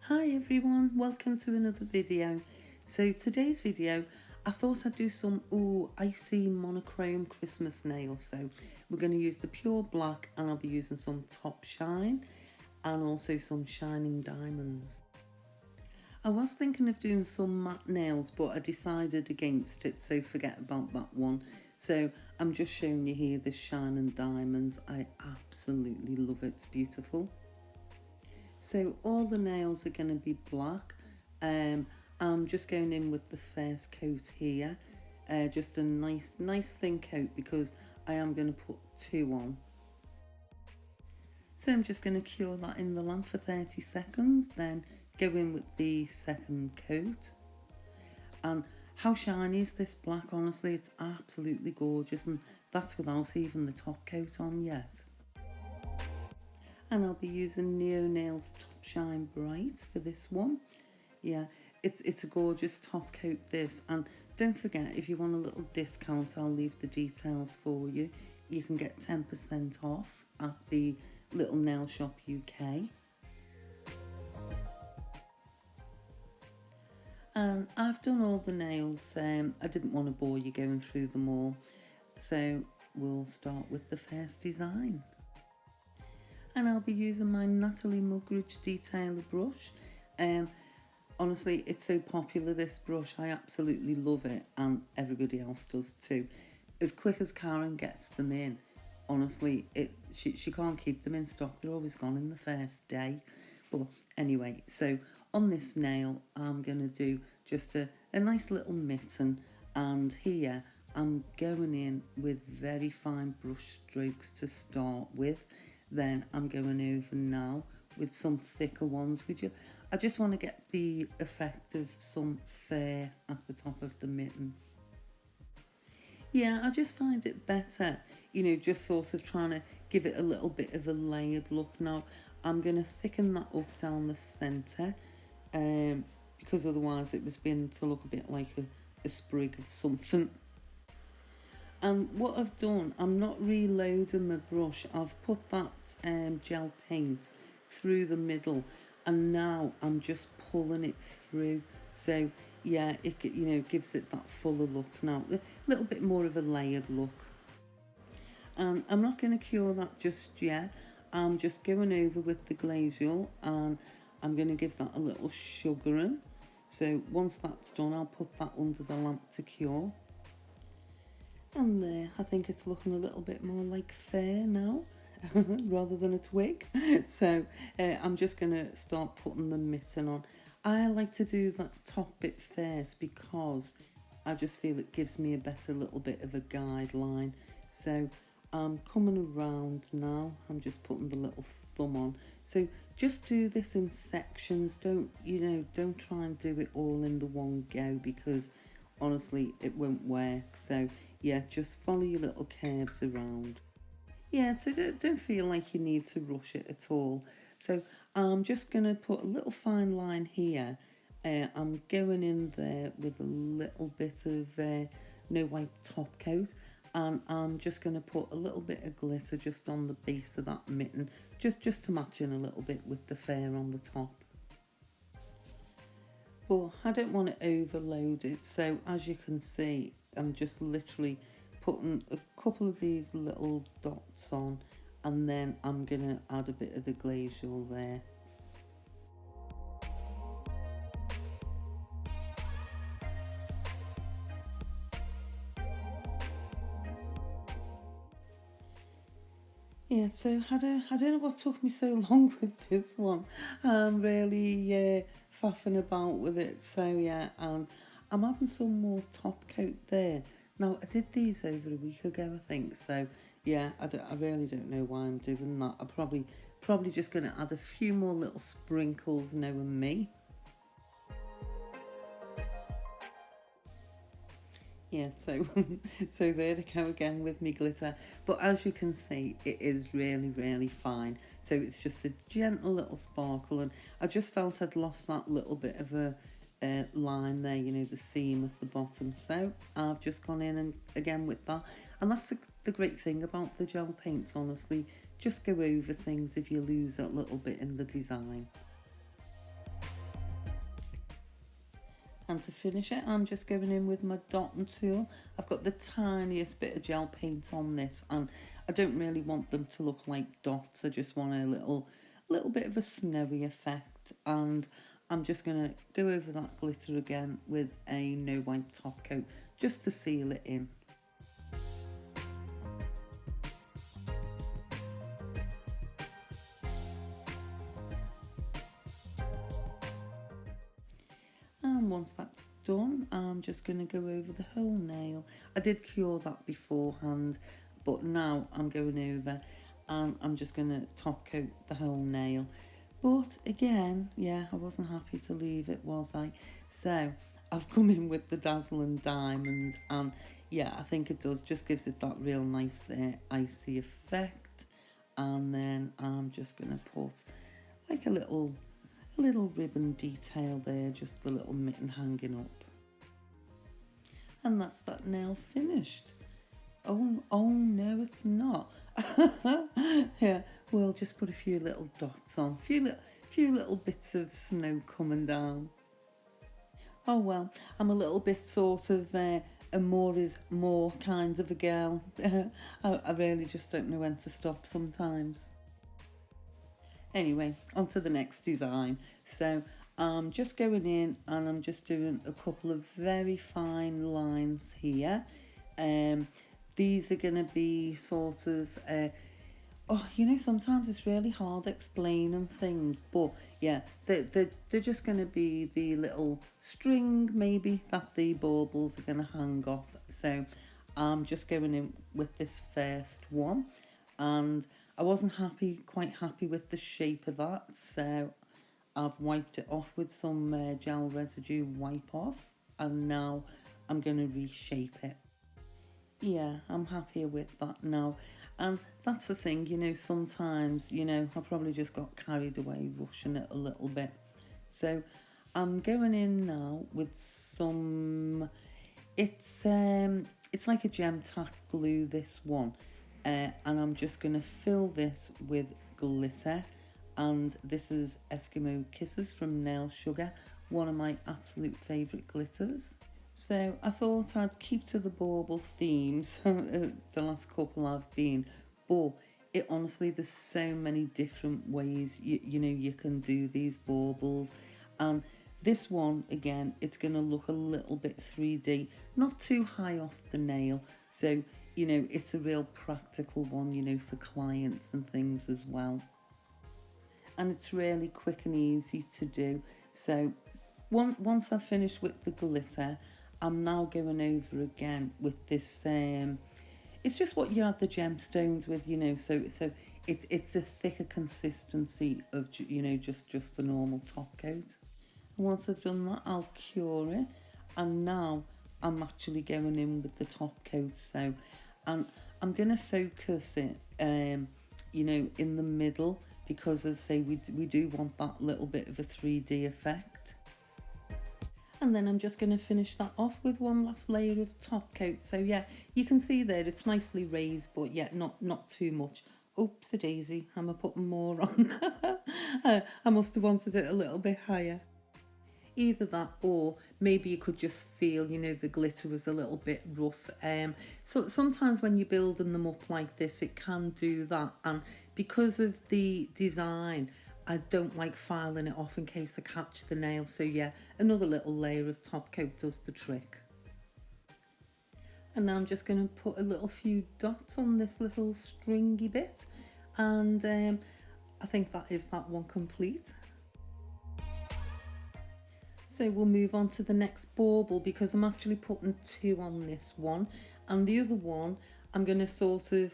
Hi everyone, welcome to another video. So today's video, I thought I'd do some icy monochrome Christmas nails. So we're going to use the pure black and I'll be using some top shine and also some shining diamonds. I was thinking of doing some matte nails, but I decided against it, so forget about that one. So I'm just showing you here the shining diamonds. I absolutely love it, it's beautiful. So all the nails are going to be black. I'm just going in with the first coat here, just a nice thin coat because I am going to put 2 on. So I'm just going to cure that in the lamp for 30 seconds, then go in with the second coat. And how shiny is this black? Honestly, it's absolutely gorgeous, and that's without even the top coat on yet. And I'll be using Neonails Top Shine Bright for this one. Yeah, it's a gorgeous top coat this, and don't forget, if you want a little discount, I'll leave the details for you. You can get 10% off at the Little Nail Shop UK. And I've done all the nails. I didn't want to bore you going through them all, so we'll start with the first design. And I'll be using my Natalie Mugridge detailer brush. Honestly, it's so popular, this brush. I absolutely love it, and everybody else does too. As quick as Karen gets them in, honestly, she can't keep them in stock. They're always gone in the first day. But anyway, so on this nail, I'm going to do just a nice little mitten, and here I'm going in with very fine brush strokes to start with. Then I'm going over now with some thicker ones. I just want to get the effect of some fur at the top of the mitten. Yeah, I just find it better, just sort of trying to give it a little bit of a layered look. Now I'm going to thicken that up down the centre, because otherwise it was beginning to look a bit like a sprig of something. And what I've done, I'm not reloading my brush. I've put that gel paint through the middle, and now I'm just pulling it through. So yeah, it gives it that fuller look now, a little bit more of a layered look. And I'm not going to cure that just yet. I'm just going over with the Glacial, and I'm going to give that a little sugaring. So once that's done, I'll put that under the lamp to cure. And there, I think it's looking a little bit more like fur now, rather than a twig. So I'm just going to start putting the mitten on. I like to do that top bit first because I just feel it gives me a better little bit of a guideline. So I'm coming around now. I'm just putting the little thumb on. So just do this in sections. Don't try and do it all in the one go, because honestly it won't work. So yeah, just follow your little curves around. Yeah, so don't feel like you need to rush it at all. So I'm just going to put a little fine line here. I'm going in there with a little bit of no white top coat, and I'm just going to put a little bit of glitter just on the base of that mitten, just to match in a little bit with the fur on the top. But I don't want to overload it, so as you can see, I'm just literally putting a couple of these little dots on, and then I'm going to add a bit of the Glacial there. Yeah, so I don't know what took me so long with this one. I'm really faffing about with it. So yeah, I'm adding some more top coat there. Now I did these over a week ago, I think. So yeah, I really don't know why I'm doing that. I'm probably just going to add a few more little sprinkles, knowing me. Yeah, so so there they go again with me glitter. But as you can see, it is really fine. So it's just a gentle little sparkle, and I just felt I'd lost that little bit of a line there, the seam at the bottom. So I've just gone in and again with that. And that's the great thing about the gel paints, honestly. Just go over things if you lose that little bit in the design. And to finish it, I'm just going in with my dotting tool. I've got the tiniest bit of gel paint on this, and I don't really want them to look like dots. I just want a little bit of a snowy effect. And I'm just going to go over that glitter again with a no white top coat just to seal it in. And once that's done, I'm just going to go over the whole nail. I did cure that beforehand, but now I'm going over and I'm just going to top coat the whole nail. But again, yeah, I wasn't happy to leave it, was I? So I've come in with the Dazzling Diamonds, and yeah, I think it does, just gives it that real nice icy effect. And then I'm just going to put like a little ribbon detail there, just the little mitten hanging up. And that's that nail finished. Oh no, it's not. Yeah, we'll just put a few little dots on, few little bits of snow coming down. Oh well, I'm a little bit sort of a more is more kind of a girl. I really just don't know when to stop sometimes. Anyway, on to the next design. So I'm just going in and I'm just doing a couple of very fine lines here. These are going to be sort of, sometimes it's really hard explaining things, but yeah, they're just going to be the little string maybe that the baubles are going to hang off. So I'm just going in with this first one, and I wasn't quite happy with the shape of that, so I've wiped it off with some gel residue wipe off, and now I'm going to reshape it. Yeah, I'm happier with that now. And that's the thing, sometimes, I probably just got carried away rushing it a little bit. So I'm going in now with some, it's like a gem tack glue, this one. And I'm just going to fill this with glitter. And this is Eskimo Kisses from Nail Sugar, one of my absolute favourite glitters. So I thought I'd keep to the bauble themes, the last couple I've been, but honestly, there's so many different ways you can do these baubles. And this one, again, it's going to look a little bit 3D, not too high off the nail, so it's a real practical one, for clients and things as well. And it's really quick and easy to do. So once I've finished with the glitter, I'm now going over again with this, it's just what you add the gemstones with, so it's a thicker consistency of, just the normal top coat. And once I've done that, I'll cure it, and now I'm actually going in with the top coat. So I'm going to focus it, in the middle, because as I say, we do want that little bit of a 3D effect. And then I'm just going to finish that off with one last layer of top coat. So yeah, you can see there it's nicely raised, but yeah, not too much. Oopsie daisy, am I putting more on? I must have wanted it a little bit higher. Either that, or maybe you could just feel, the glitter was a little bit rough. So sometimes when you're building them up like this, it can do that. And because of the design, I don't like filing it off in case I catch the nail. So yeah, another little layer of top coat does the trick. And now I'm just going to put a few dots on this little stringy bit. And I think that is that one complete. So we'll move on to the next bauble, because I'm actually putting two on this one. And the other one, I'm going to sort of,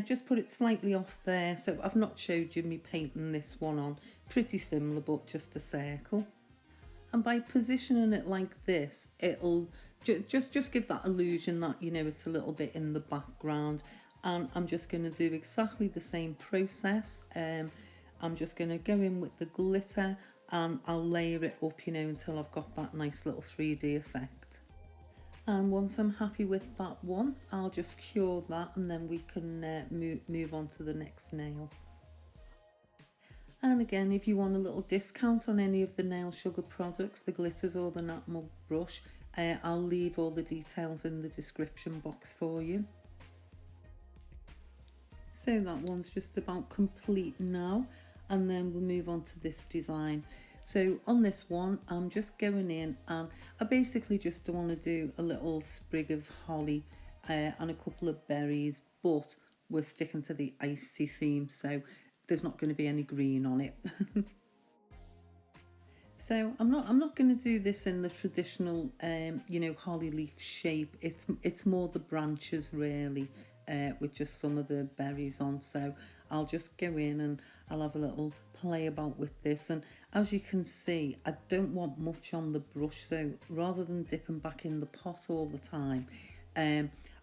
just put it slightly off there. So I've not showed you me painting this one on. Pretty similar, but just a circle. And by positioning it like this, it'll just give that illusion that, it's a little bit in the background. And I'm just going to do exactly the same process. I'm just going to go in with the glitter, and I'll layer it up, until I've got that nice little 3D effect. And once I'm happy with that one, I'll just cure that, and then we can move on to the next nail. And again, if you want a little discount on any of the nail sugar products, the glitters or the nut mug brush, I'll leave all the details in the description box for you. So that one's just about complete now, and then we'll move on to this design. So on this one, I'm just going in and I basically just want to do a little sprig of holly and a couple of berries, but we're sticking to the icy theme, so there's not going to be any green on it. So I'm not going to do this in the traditional, you know, holly leaf shape. It's more the branches really, with just some of the berries on. So I'll just go in and I'll have a little play about with this. And as you can see, I don't want much on the brush. So rather than dipping back in the pot all the time,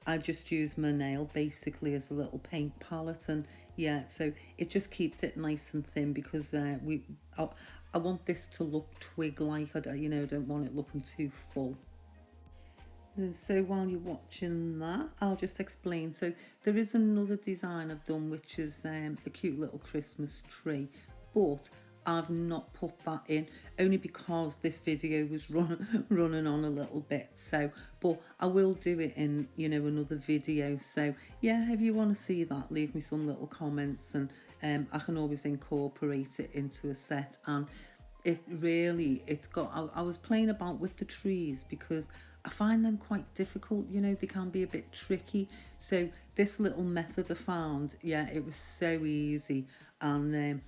I just use my nail basically as a little paint palette, and yeah, so it just keeps it nice and thin because I want this to look twig-like. I don't want it looking too full. So while you're watching that, I'll just explain. So there is another design I've done, which is a cute little Christmas tree, but I've not put that in only because this video was running on a little bit. So, but I will do it in, another video. So yeah, if you want to see that, leave me some little comments, and I can always incorporate it into a set. And I was playing about with the trees because I find them quite difficult, they can be a bit tricky. So this little method I found, yeah, it was so easy and,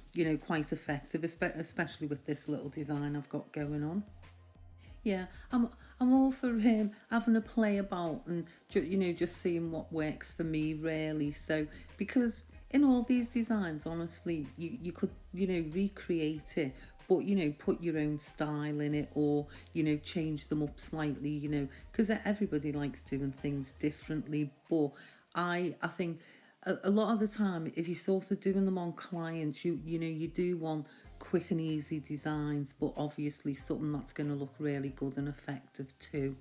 quite effective, especially with this little design I've got going on. Yeah, I'm all for having a play about and just seeing what works for me really. So because in all these designs, honestly, you could recreate it, but put your own style in it, or change them up slightly, because everybody likes doing things differently. But I think a lot of the time, if you're sort of doing them on clients, you do want quick and easy designs, but obviously something that's going to look really good and effective too.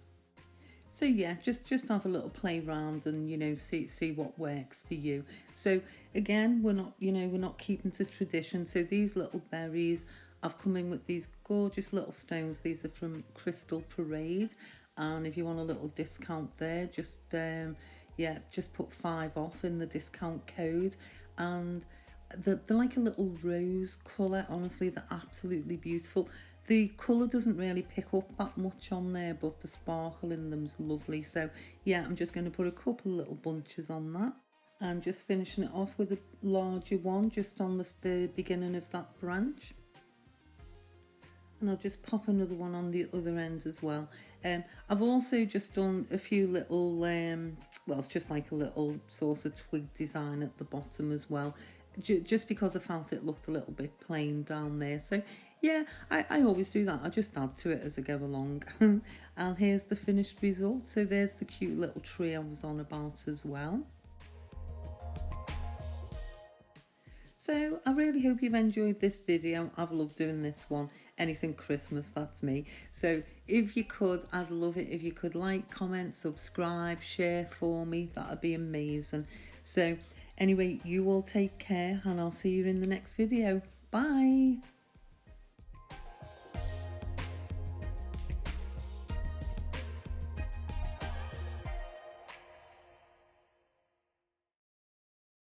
So yeah, just have a little play around and see what works for you. So again, we're not keeping to tradition. So these little berries, I've come in with these gorgeous little stones. These are from Crystal Parade, and if you want a little discount there, just put 5 off in the discount code. And they're like a little rose colour. Honestly, they're absolutely beautiful. The colour doesn't really pick up that much on there, but the sparkle in them's lovely. So yeah, I'm just going to put a couple little bunches on that. And just finishing it off with a larger one just on the beginning of that branch. And I'll just pop another one on the other end as well. I've also just done a few little, well, it's just like a little sort of twig design at the bottom as well, just because I felt it looked a little bit plain down there. So yeah, I always do that. I just add to it as I go along. And here's the finished result. So there's the cute little tree I was on about as well. So I really hope you've enjoyed this video. I've loved doing this one. Anything Christmas, that's me. So if you could, I'd love it if you could like, comment, subscribe, share for me. That'd be amazing. So anyway, you all take care, and I'll see you in the next video. Bye.